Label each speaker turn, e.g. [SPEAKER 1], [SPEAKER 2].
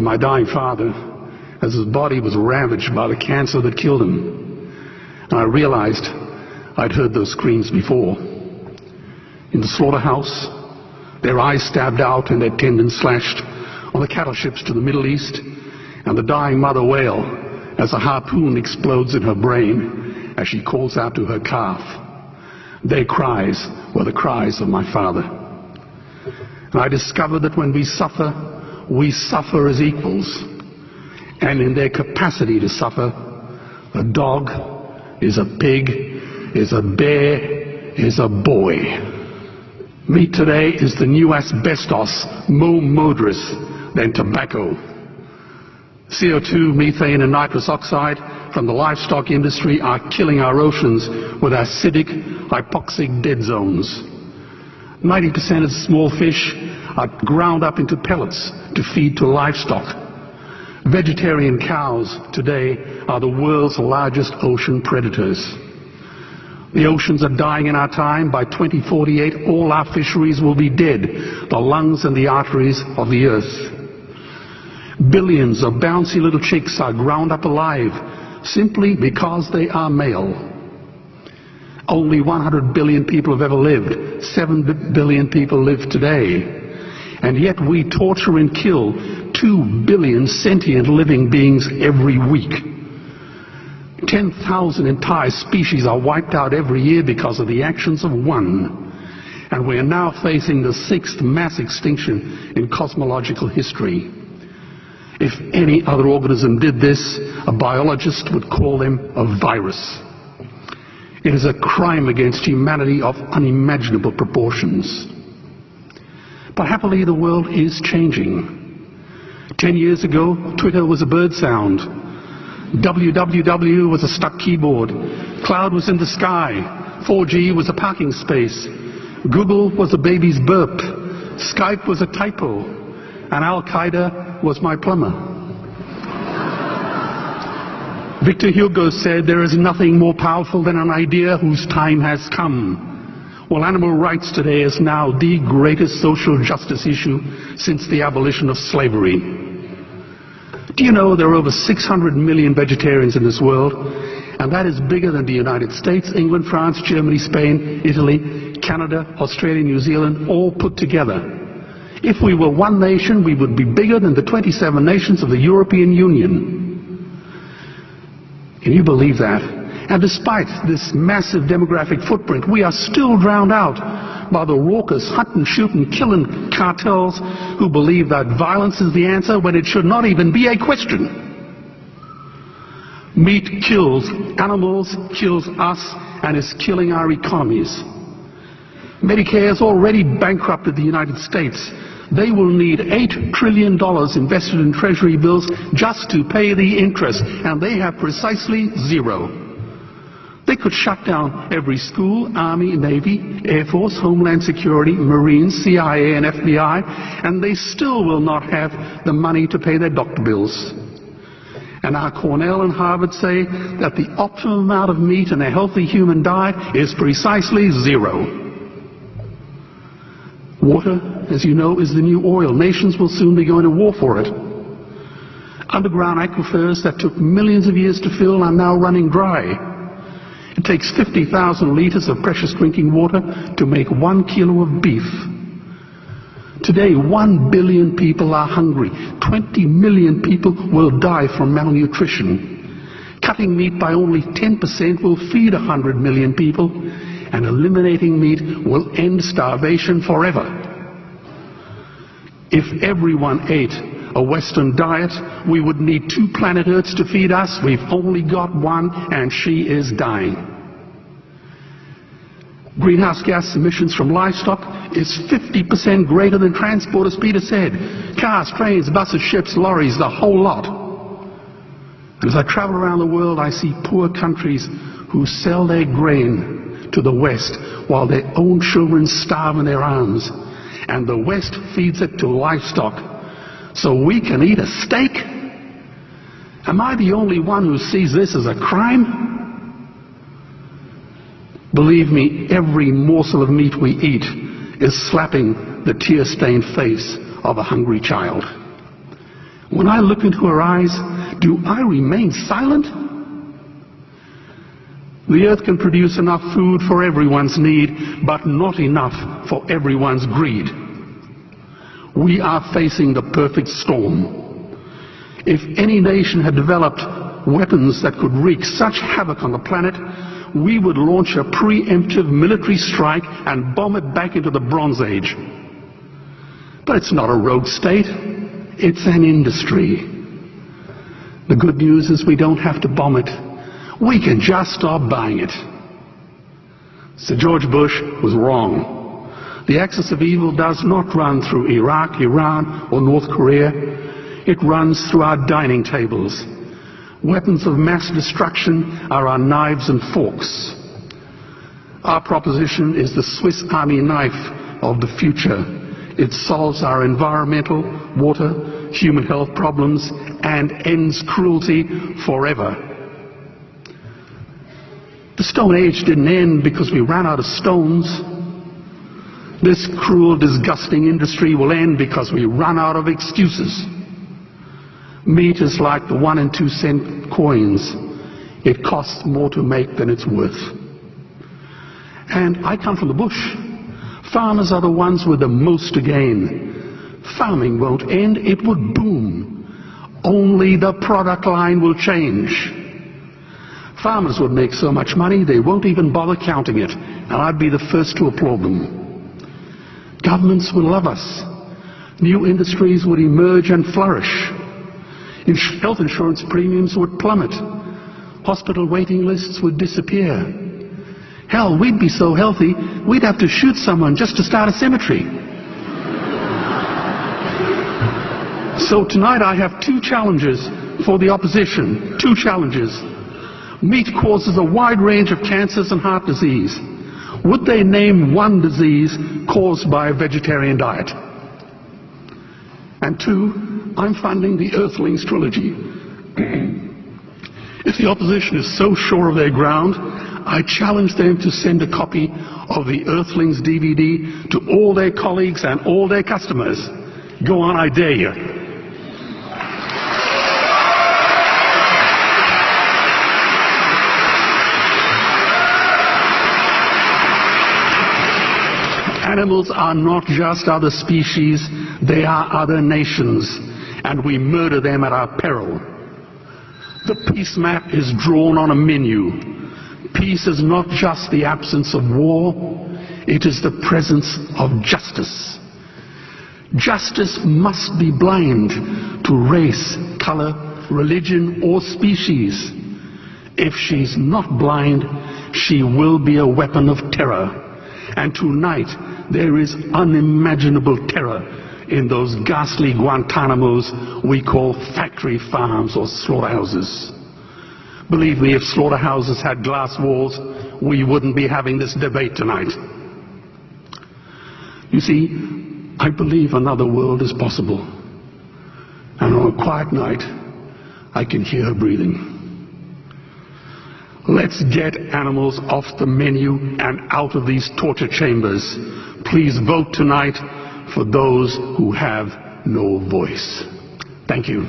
[SPEAKER 1] to my dying father as his body was ravaged by the cancer that killed him. And I realized I'd heard those screams before. In the slaughterhouse, their eyes stabbed out and their tendons slashed, on the cattle ships to the Middle East, and the dying mother wail as a harpoon explodes in her brain as she calls out to her calf. Their cries were the cries of my father. And I discovered that when we suffer as equals, and in their capacity to suffer, a dog is a pig, is a bear, is a boy. Meat today is the new asbestos, more murderous than tobacco. CO2, methane and nitrous oxide from the livestock industry are killing our oceans with acidic, hypoxic dead zones. 90% of small fish are ground up into pellets to feed to livestock. Vegetarian cows today are the world's largest ocean predators. The oceans are dying in our time. By 2048, all our fisheries will be dead, the lungs and the arteries of the earth. Billions of bouncy little chicks are ground up alive simply because they are male. Only 100 billion people have ever lived. 7 billion people live today. And yet we torture and kill 2 billion sentient living beings every week. 10,000 entire species are wiped out every year because of the actions of one. And we are now facing the 6th mass extinction in cosmological history. If any other organism did this, a biologist would call them a virus. It is a crime against humanity of unimaginable proportions. But happily, the world is changing. 10 years ago, Twitter was a bird sound. www was a stuck keyboard. Cloud was in the sky. 4G was a parking space. Google was a baby's burp. Skype was a typo. And Al-Qaeda was my plumber. Victor Hugo said, "There is nothing more powerful than an idea whose time has come." Well, animal rights today is now the greatest social justice issue since the abolition of slavery. Do you know there are over 600 million vegetarians in this world? And that is bigger than the United States, England, France, Germany, Spain, Italy, Canada, Australia, New Zealand, all put together. If we were one nation, we would be bigger than the 27 nations of the European Union. Can you believe that? And despite this massive demographic footprint, we are still drowned out by the raucous hunting, shooting, killing cartels who believe that violence is the answer when it should not even be a question. Meat kills animals, kills us, and is killing our economies. Medicare has already bankrupted the United States. They will need $8 trillion invested in treasury bills just to pay the interest, and they have precisely zero. They could shut down every school, Army, Navy, Air Force, Homeland Security, Marines, CIA, and FBI, and they still will not have the money to pay their doctor bills. And our Cornell and Harvard say that the optimum amount of meat in a healthy human diet is precisely zero. Water, as you know, is the new oil. Nations will soon be going to war for it. Underground aquifers that took millions of years to fill are now running dry. It takes 50,000 liters of precious drinking water to make 1 kilo of beef. Today, 1 billion people are hungry. 20 million people will die from malnutrition. Cutting meat by only 10% will feed 100 million people, and eliminating meat will end starvation forever. If everyone ate a Western diet, we would need 2 planet Earths to feed us. We've only got one, and she is dying. Greenhouse gas emissions from livestock is 50% greater than transport, as Peter said. Cars, trains, buses, ships, lorries, the whole lot. And as I travel around the world, I see poor countries who sell their grain to the West while their own children starve in their arms. And the West feeds it to livestock so we can eat a steak? Am I the only one who sees this as a crime? Believe me, every morsel of meat we eat is slapping the tear-stained face of a hungry child. When I look into her eyes, do I remain silent? The earth can produce enough food for everyone's need, but not enough for everyone's greed. We are facing the perfect storm. If any nation had developed weapons that could wreak such havoc on the planet, we would launch a preemptive military strike and bomb it back into the Bronze Age. But it's not a rogue state, it's an industry. The good news is we don't have to bomb it. We can just stop buying it. Sir George Bush was wrong. The axis of evil does not run through Iraq, Iran, or North Korea. It runs through our dining tables. Weapons of mass destruction are our knives and forks. Our proposition is the Swiss Army knife of the future. It solves our environmental, water, human health problems and ends cruelty forever. The Stone Age didn't end because we ran out of stones. This cruel, disgusting industry will end because we run out of excuses. Meat is like the 1 and 2 cent coins. It costs more to make than it's worth. And I come from the bush. Farmers are the ones with the most to gain. Farming won't end, it would boom. Only the product line will change. Farmers would make so much money they won't even bother counting it, and I'd be the first to applaud them. Governments would love us. New industries would emerge and flourish. Health insurance premiums would plummet. Hospital waiting lists would disappear. Hell, we'd be so healthy, we'd have to shoot someone just to start a cemetery. So tonight I have 2 challenges for the opposition. 2 challenges. Meat causes a wide range of cancers and heart disease. Would they name one disease caused by a vegetarian diet? And 2, I'm funding the Earthlings trilogy. If the opposition is so sure of their ground, I challenge them to send a copy of the Earthlings DVD to all their colleagues and all their customers. Go on, I dare you. Animals are not just other species, they are other nations, and we murder them at our peril. The peace map is drawn on a menu. Peace is not just the absence of war, it is the presence of justice. Justice must be blind to race, color, religion, or species. If she's not blind, she will be a weapon of terror. And tonight, there is unimaginable terror in those ghastly Guantanamos we call factory farms or slaughterhouses. Believe me, if slaughterhouses had glass walls, we wouldn't be having this debate tonight. You see, I believe another world is possible. And on a quiet night, I can hear her breathing. Let's get animals off the menu and out of these torture chambers. Please vote tonight for those who have no voice. Thank you.